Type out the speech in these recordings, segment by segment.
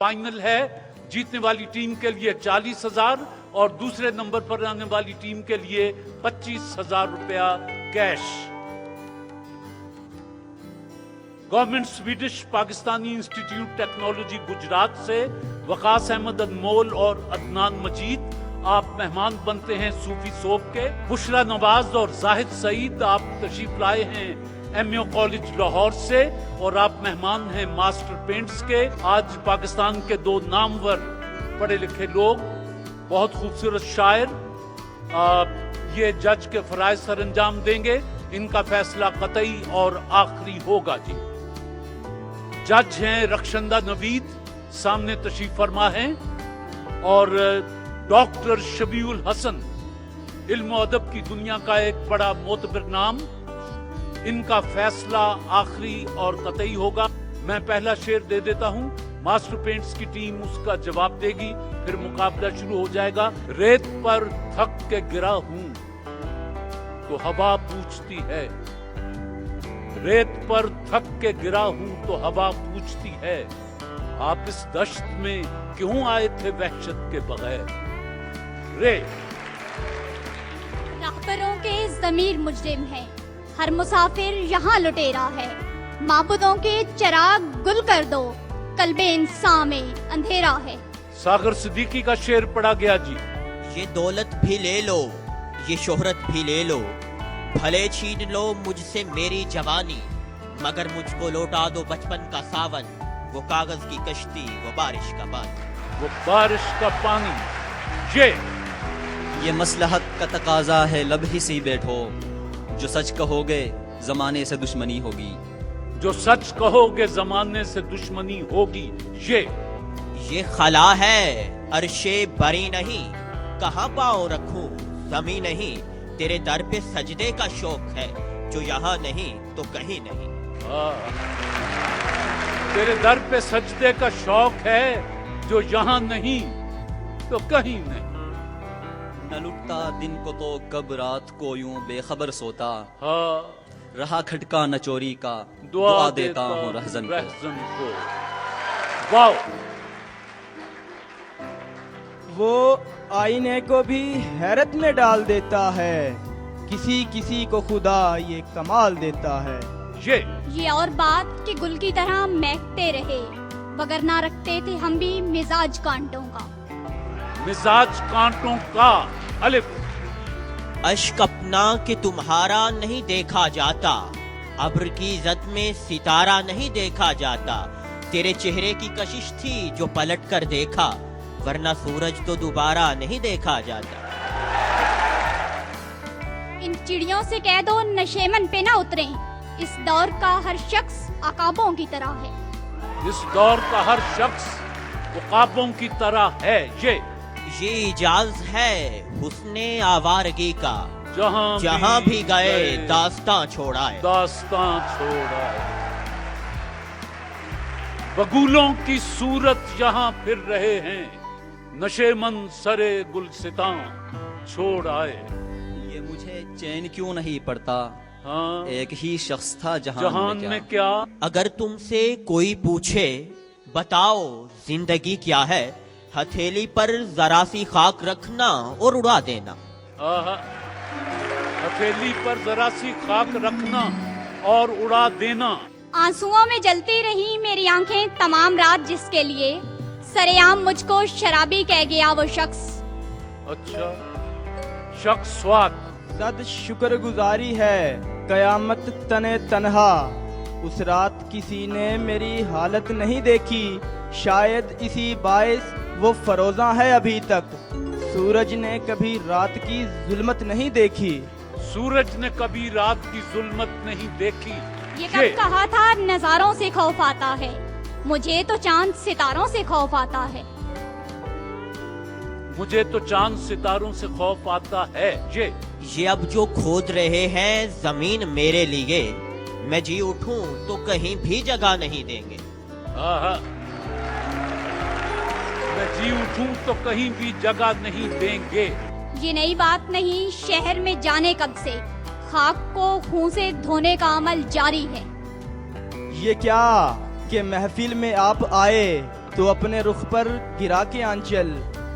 Final है। जीतने वाली टीम के लिए 40,000 और दूसरे नंबर पर आने वाली टीम के लिए 25,000 रुपया cash. Government Swedish Pakistani institute technology Gujarat से वकास अहमद अनमोल और अदनान मजीद आप मेहमान बनते हैं सूफी सोप के। बुशरा नवाज और जाहिद सईद आप तशरीफ लाए हैं एमओ कॉलेज लाहौर से और आप मेहमान हैं मास्टर पेंट्स के। आज पाकिस्तान के दो नामवर पढ़े लिखे लोग, बहुत खूबसूरत शायर ये जज के फराइज सर अंजाम देंगे। इनका फैसला कतई और आखिरी होगा जी। जज हैं रक्षंदा नवीद, सामने तशरीफ फरमा हैं, और डॉक्टर शबीउल हसन, इल्म अदब की दुनिया का एक बड़ा मोतबर नाम। इनका फैसला आखिरी और कतई होगा। मैं पहला शेर दे देता हूं, मास्टर पेंट्स की टीम उसका जवाब देगी, फिर मुकाबला शुरू हो जाएगा। रेत पर थक के गिरा हूं तो हवा पूछती है, रेत पर थक के गिरा हूं तो हवा पूछती है, आप इस दश्त में क्यों आए थे वहशत के बगैर। रे रहबरों के ज़मीर मुजरिम है, हर मुसाफिर यहाँ लुटेरा है। माबूदों के चिराग गुल कर दो, कल्बे इंसान में अंधेरा है। सागर सिद्दीकी का शेर पढ़ा गया जी। ये दौलत भी ले लो, ये शोहरत भी ले लो, भले छीन लो मुझसे मेरी जवानी, मगर मुझको लौटा दो बचपन का सावन, वो कागज की कश्ती, वो बारिश का पानी। वो बारिश का पानी। ये मसलहत का तकाजा है, लब ही सी बैठो, जो सच कहोगे जमाने से दुश्मनी होगी। जो सच कहोगे जमाने से दुश्मनी होगी। ये खला है अरशे बरी नहीं, कहाँ पाँव रखूं जमी नहीं, तेरे दर पे सजदे का शौक है, जो यहाँ नहीं तो कहीं नहीं। तेरे दर पे सजदे का शौक है, जो यहाँ नहीं तो कहीं नहीं। न लुटता दिन को तो कब रात को यूं बेखबर सोता, हाँ, रहा खटका न चोरी का, दुआ देता हूँ रहजन को। वाह, वो आईने को भी हैरत में डाल देता है, किसी किसी को खुदा ये कमाल देता है। ये और बात कि गुल की तरह महकते रहे, वगरना रखते थे हम भी मिजाज कांटों का। मिजाज कांटों का। अलिफ। अश्क अपना कि तुम्हारा नहीं देखा जाता, अब्र की इज्जत में सितारा नहीं देखा जाता, तेरे चेहरे की कशिश थी जो पलट कर देखा, वरना सूरज तो दोबारा नहीं देखा जाता। इन चिड़ियों से कह दो नशेमन पे ना उतरें, इस दौर का हर शख्स अकाबों की तरह है। इस दौर का हर शख्स उकाबों की तरह है। ये इजाज है हुस्ने आवारगी का, जहाँ भी गए दास्तां छोड़ाए। दास्तां छोड़ाए। बगुलों की सूरत यहाँ फिर रहे हैं, नशेमन सरे गुलसितां छोड़ आए। ये मुझे चैन क्यों नहीं पड़ता, हाँ, एक ही शख्स था जहान में क्या। अगर तुमसे कोई पूछे बताओ जिंदगी क्या है, हथेली पर जरा सी खाक रखना और उड़ा देना। हथेली पर जरा सी खाक रखना और उड़ा देना। आंसुओं में जलती रही मेरी आंखें तमाम रात, जिसके लिए सरेआम मुझको शराबी कह गया वो शख्स। अच्छा, शख्स स्वाद। सद शुक्रगुजारी है कयामत तने तन्हा, उस रात किसी ने मेरी हालत नहीं देखी, शायद इसी बायस वो फरोजा है अभी तक, सूरज ने कभी रात की जुल्मत नहीं देखी। सूरज ने कभी रात की जुल्मत नहीं देखी। ये कब कहा था नजारों से खौफ आता है, मुझे तो चांद सितारों से खौफ आता है। मुझे तो चांद सितारों से खौफ आता है। ये अब जो खोद रहे हैं जमीन मेरे लिए, मैं जी उठूं तो कहीं भी जगह नहीं देंगे। मैं जी उठूं तो कहीं भी जगह नहीं देंगे। ये नई बात नहीं, शहर में जाने कब से खाक को खून से धोने का अमल जारी है। ये क्या कि महफिल में आप आए, तो अपने रुख पर गिरा के आंचल,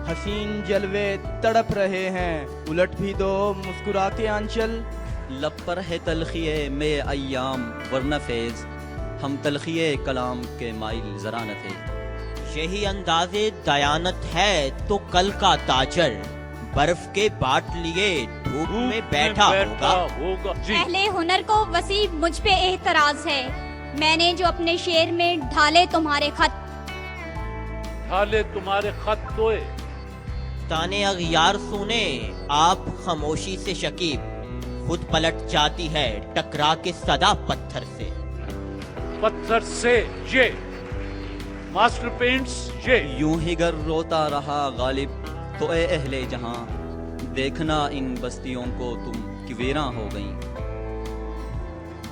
हसीन जलवे तड़प रहे हैं, उलट भी दो मुस्कुरा के आंचल। लब पर है तलखिए में अय्याम वरना फैज, हम तलखिए कलाम के माइल जरा न थे। यही अंदाज़े दयानत है तो कल का ताजर बर्फ के बाट लिए धूप में बैठा होगा। जी अहले हुनर को वसी मुझ पे एतराज है, मैंने जो अपने शेर में ढाले तुम्हारे खत। ढाले तुम्हारे खत तोए, ताने अगयार सुने आप खामोशी से शकीब, खुद पलट जाती है टकरा के सदा पत्थर से। पत्थर से ये मास्टर पेंट्स ये यूं ही गर रोता रहा गालिब तो ए अहले जहां, देखना इन बस्तियों को तुम कि वीरां हो गईं।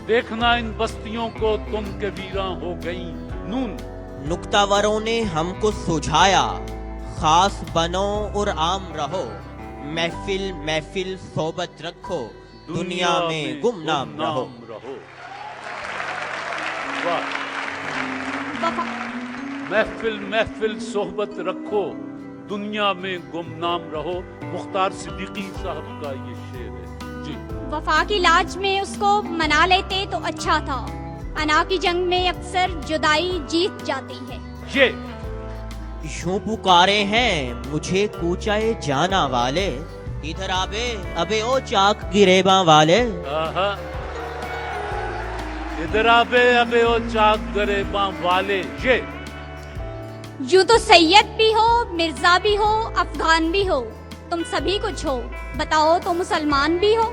देखना इन बस्तियों को तुम के वीरां हो गई। नून नुक्तावरों ने हमको सुझाया, खास बनो और आम रहो, महफिल महफिल सोबत रखो, दुनिया में गुमनाम रहो। वाह। वफा महफिल महफिल सोहबत रखो, दुनिया में गुमनाम रहो। मुख्तार सिद्दीकी साहब का ये शेर है। जी वफा की लाज में उसको मना लेते तो अच्छा था, अना की जंग में अक्सर जुदाई जीत जाती है। ये यूं पुकारे हैं मुझे कूचाए जाना वाले, इधर आबे अबे ओ चाक गिरेबा वाले। आहा। इधर आबे अबे ओ चाक गरेबां वाले। ये यूं तो सैयद भी हो, मिर्जा भी हो, अफगान भी हो, तुम सभी कुछ हो, बताओ तो मुसलमान भी हो।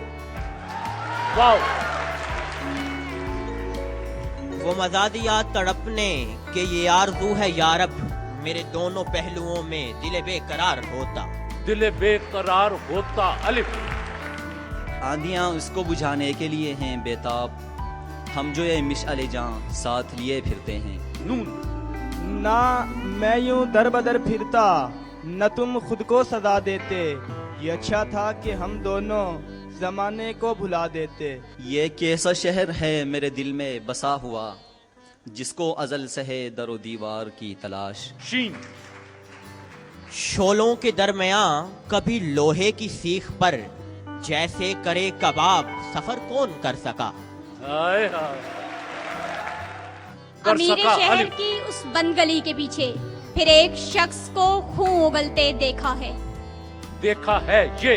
वाओ। वो मजा दिया तड़पने कि ये आरज़ू है यारब, मेरे दोनों पहलुओं में दिल बेकरार होता। दिल बेकरार होता। अलिफ। आंधियां उसको बुझाने के लिए हैं बेताब, हम जो ये मिशअले जां साथ लिए फिरते हैं। नून ना मैं यूं दर बदर फिरता, न तुम खुद को सजा देते, ये अच्छा था कि हम दोनों जमाने को भुला देते। ये कैसा शहर है मेरे दिल में बसा हुआ, जिसको अजल से है दरो दीवार की तलाश। शीन शोलों के दरमियां कभी लोहे की सीख पर, जैसे करे कबाब सफर कौन कर सका। हाय हाय। कर अमीर सका। शहर अलिफ। की उस बंद गली के पीछे फिर एक शख्स को खून उगलते देखा है। देखा है। ये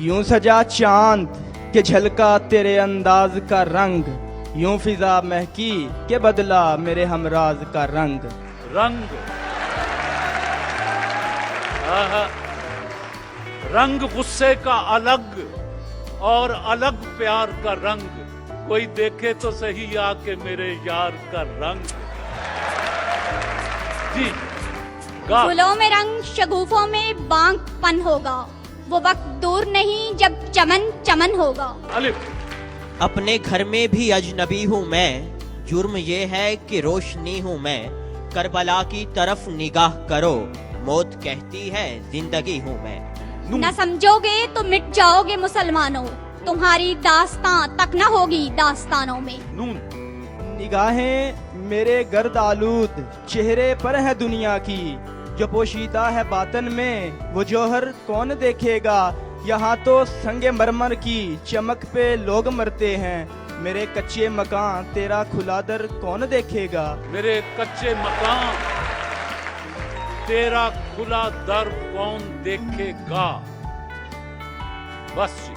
यूं सजा चांद के झलका तेरे अंदाज का रंग, यूं फिजा महकी के बदला मेरे हमराज का रंग। रंग। आहा। रंग गुस्से का अलग और अलग प्यार का रंग, कोई देखे तो सही आके मेरे यार का रंग। जी गा। फूलों में रंग, शगुफों में बांकपन होगा, वो वक्त दूर नहीं जब चमन चमन होगा। अलिफ। अपने घर में भी अजनबी हूँ मैं, जुर्म ये है कि रोशनी हूँ मैं, करबला की तरफ निगाह करो, मौत कहती है जिंदगी हूँ मैं। न समझोगे तो मिट जाओगे मुसलमानों, तुम्हारी दास्तां तक न होगी दास्तानों में। नून निगाहें मेरे गर्द आलूद चेहरे पर है दुनिया की, जो पोशीदा है बातन में वो जौहर कौन देखेगा। यहाँ तो संगे मरमर की चमक पे लोग मरते हैं, मेरे कच्चे मकान तेरा खुला दर कौन देखेगा। मेरे कच्चे मकान तेरा खुला दर कौन देखेगा। बस जी।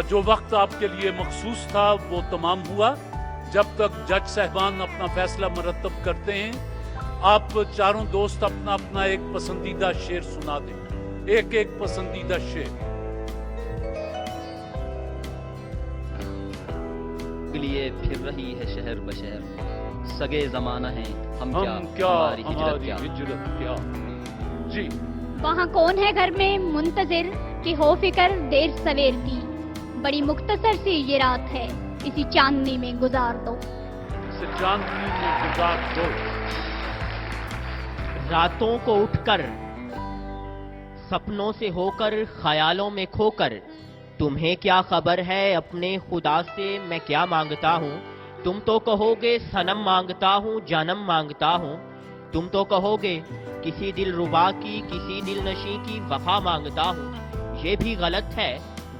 जो वक्त आपके लिए मखसूस था वो तमाम हुआ। जब तक जज साहबान अपना फैसला मुरतब करते हैं, आप चारों दोस्त अपना अपना एक पसंदीदा शेर सुना दें। एक एक पसंदीदा शेर। लिए फिर रही है शहर बशहर, सगे जमाना है हम क्या हमारी हमारी हिजरत क्या। जी वहाँ कौन है घर में मुंतजिर कि हो फिकर देर सवेर की, बड़ी मुख्तसर सी ये रात है, इसी चांदनी में गुजार दो। इसे चांदनी में गुजार दो। रातों को उठकर सपनों से होकर ख्यालों में खोकर, तुम्हें क्या खबर है अपने खुदा से मैं क्या मांगता हूँ, तुम तो कहोगे सनम मांगता हूँ जानम मांगता हूँ, तुम तो कहोगे किसी दिल रुबा की किसी दिल नशी की वफा मांगता हूँ। ये भी गलत है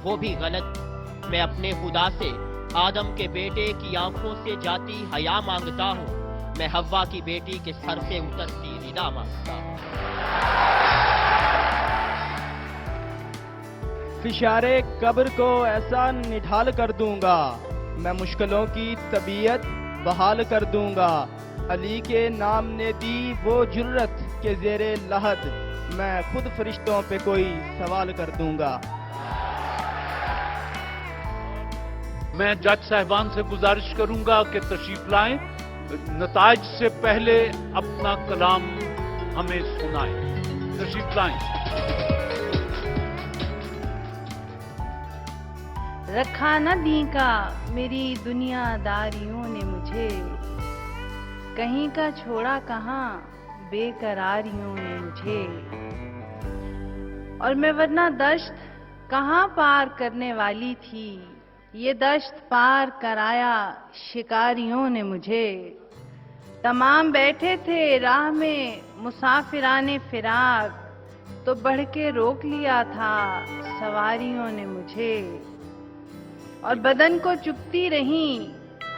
वो भी गलत, मैं अपने खुदा से आदम के बेटे की आंखों से जाती हया मांगता हूँ, मैं हव्वा की बेटी के सर से उतरती रिदा मांगता हूँ। फिशारे कब्र को ऐसा निढाल कर दूंगा, मैं मुश्किलों की तबीयत बहाल कर दूंगा। अली के नाम ने दी वो जुर्रत के ज़ेरे लहद, मैं खुद फरिश्तों पे कोई सवाल कर दूंगा। मैं जज साहिबान से गुजारिश करूंगा कि तशरीफ लाएं, नताइज से पहले अपना कलाम हमें सुनाएं। तशरीफ लाएं। रखा न दी का मेरी दुनियादारियों ने मुझे, कहीं का छोड़ा कहाँ बेकरारियों ने मुझे। और मैं वरना दश्त कहाँ पार करने वाली थी, ये दश्त पार कराया शिकारियों ने मुझे। तमाम बैठे थे राह में मुसाफिराने फिराक, तो बढ़ के रोक लिया था सवारियों ने मुझे। और बदन को चुपती रही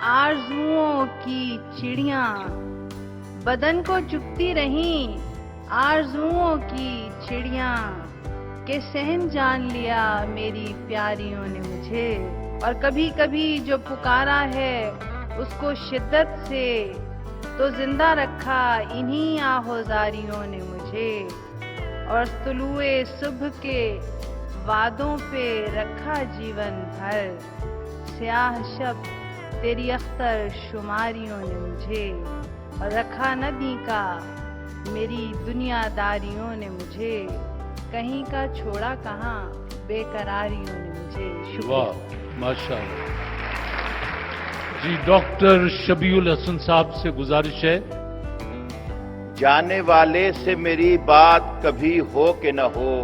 आरज़ुओं की चिड़ियां, बदन को चुपती रही आरज़ुओं की चिड़ियां, के सहन जान लिया मेरी प्यारियों ने मुझे। और कभी कभी जो पुकारा है उसको शिद्दत से, तो जिंदा रखा इन्हीं आहोजारियों ने मुझे। और तुलुए सुबह के वादों पे रखा जीवन भर, स्याह शब तेरी अख्तर शुमारियों ने मुझे। और रखा नदी का मेरी दुनियादारियों ने मुझे, कहीं का छोड़ा कहाँ बेकरारियों ने मुझे। शुक्रिया। वाह, माशाअल्लाह। जी, डॉक्टर शबीउल हसन साहब से गुजारिश है। जाने वाले से मेरी बात कभी हो कि न हो,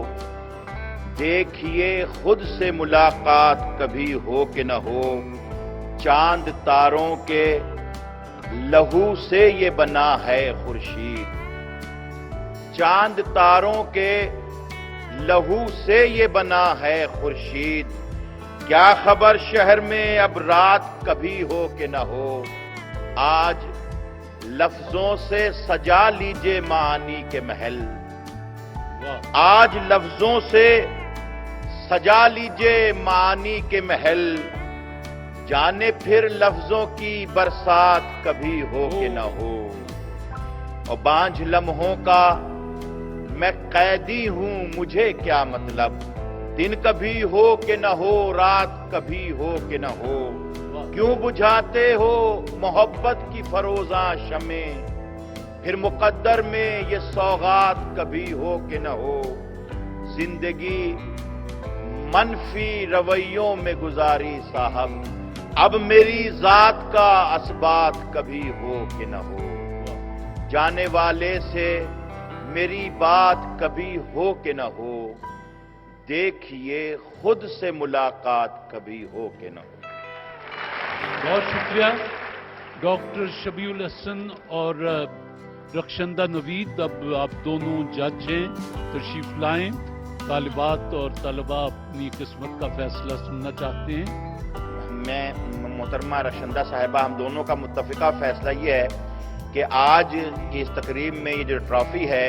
देखिए खुद से मुलाकात कभी हो कि न हो। चांद तारों के लहू से ये बना है खुर्शीद, चांद तारों के लहू से ये बना है खुर्शीद। क्या खबर शहर में अब रात कभी हो कि न हो, आज लफ्जों से सजा लीजिए मानी के महल। आज लफ्जों से सजा लीजिए मानी के महल, जाने फिर लफ्जों की बरसात कभी हो कि न हो। और बांझ लम्हों का मैं कैदी हूं, मुझे क्या मतलब, दिन कभी हो कि न हो, रात कभी हो कि न हो। क्यों बुझाते हो मोहब्बत की फरोजा शमे, फिर मुकद्दर में ये सौगात कभी हो कि न हो। जिंदगी मनफी रवैयों में गुजारी साहब, अब मेरी जात का असबात कभी हो कि न हो। जाने वाले से मेरी बात कभी हो कि न हो, देखिए खुद से मुलाकात कभी हो कि न हो। बहुत शुक्रिया डॉक्टर शबीउल हसन और रक्षंदा नवीद। अब आप दोनों जज हैं, तशरीफ लाएं। तालिबात और तलबा अपनी किस्मत का फैसला सुनना चाहते हैं। मैं मोहतरमा रक्षंदा साहिबा, हम दोनों का मुत्तफिका फैसला ये है कि आज इस तकरीब में ये जो ट्रॉफी है,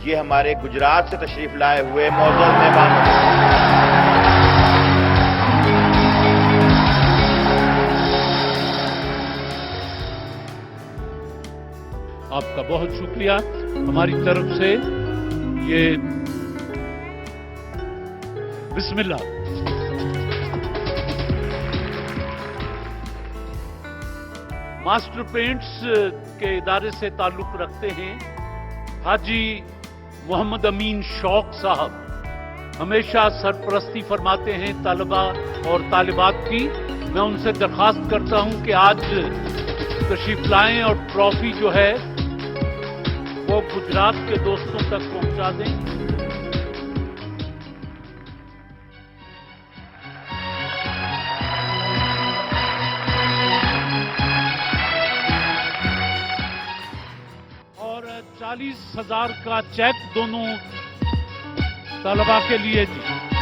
ये हमारे गुजरात से तशरीफ लाए हुए मौजूद मेहमान आपका बहुत शुक्रिया। हमारी तरफ से ये बिस्मिल्लाह। मास्टर पेंट्स के इदारे से ताल्लुक रखते हैं हाजी मोहम्मद अमीन शौक साहब, हमेशा सरपरस्ती फरमाते हैं तलबा और तालिबात की। मैं उनसे दरखास्त करता हूं कि आज तशरीफ लाएं और ट्रॉफी जो है वो गुजरात के दोस्तों तक पहुंचा दें। 40,000 का चेक दोनों तलबा के लिए जी।